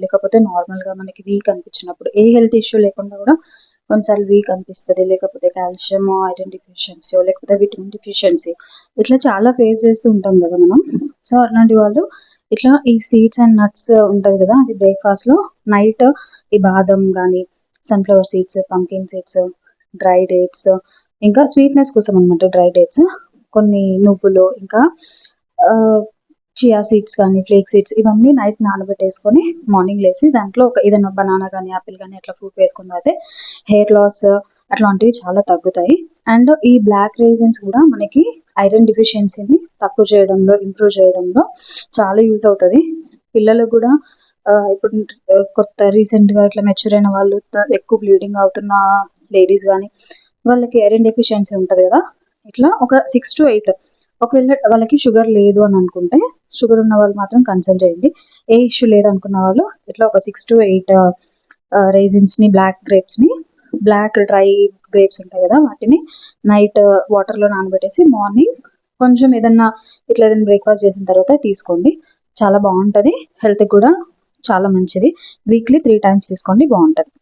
లేకపోతే నార్మల్గా మనకి వీక్ అనిపించినప్పుడు, ఏ హెల్త్ ఇష్యూ లేకుండా కూడా కొన్నిసార్లు వీక్ అనిపిస్తుంది, లేకపోతే కాల్షియం, ఐరన్ డిఫిషియన్సీ, లేకపోతే విటమిన్ డిఫిషియన్సీ, ఇట్లా చాలా ఫేస్ చేస్తూ ఉంటాం కదా మనం. సో అట్లాంటి వాళ్ళు ఇట్లా ఈ సీడ్స్ అండ్ నట్స్ ఉంటుంది కదా, అది బ్రేక్ఫాస్ట్లో నైట్ ఈ బాదం కానీ, sunflower seeds, pumpkin seeds, dry dates, ఇంకా స్వీట్నెస్ కోసం అనమాట డ్రై డేట్స్, కొన్ని నువ్వులు, ఇంకా చియా సీడ్స్ కానీ, ఫ్లేక్ సీడ్స్, ఇవన్నీ నైట్ నానబెట్టేసుకొని మార్నింగ్ లేసి దాంట్లో ఒక ఏదైనా బనానా కానీ, యాపిల్ కానీ అట్లా ఫ్రూట్ వేసుకుని అయితే హెయిర్ లాస్ అట్లాంటివి చాలా తగ్గుతాయి. అండ్ ఈ బ్లాక్ రైజన్స్ కూడా మనకి ఐరన్ డిఫిషియన్సీని తక్కువ చేయడంలో, ఇంప్రూవ్ చేయడంలో చాలా యూజ్ అవుతుంది. పిల్లలకు కూడా ఇప్పుడు కొత్త రీసెంట్గా ఇట్లా మెచ్యూర్ అయిన వాళ్ళు, ఎక్కువ బ్లీడింగ్ అవుతున్న లేడీస్ కానీ, వాళ్ళకి ఐరన్ డెఫిషియన్సీ ఉంటుంది కదా, ఇట్లా ఒక 6 to 8, ఒకవేళ వాళ్ళకి షుగర్ లేదు అని అనుకుంటే, షుగర్ ఉన్న వాళ్ళు మాత్రం కన్సల్ట్ చేయండి. ఏ ఇష్యూ లేదనుకున్న వాళ్ళు ఇట్లా ఒక 6 to 8 రైజిన్స్ని, బ్లాక్ గ్రేప్స్ని, బ్లాక్ డ్రై గ్రేప్స్ ఉంటాయి కదా, వాటిని నైట్ వాటర్లో నానబెట్టేసి మార్నింగ్ కొంచెం ఏదన్నా ఇట్లా ఏదైనా బ్రేక్ఫాస్ట్ చేసిన తర్వాత తీసుకోండి. చాలా బాగుంటుంది, హెల్త్కి కూడా చాలా మంచిది. వీక్లీ 3 times తీసుకోండి, బాగుంటుంది.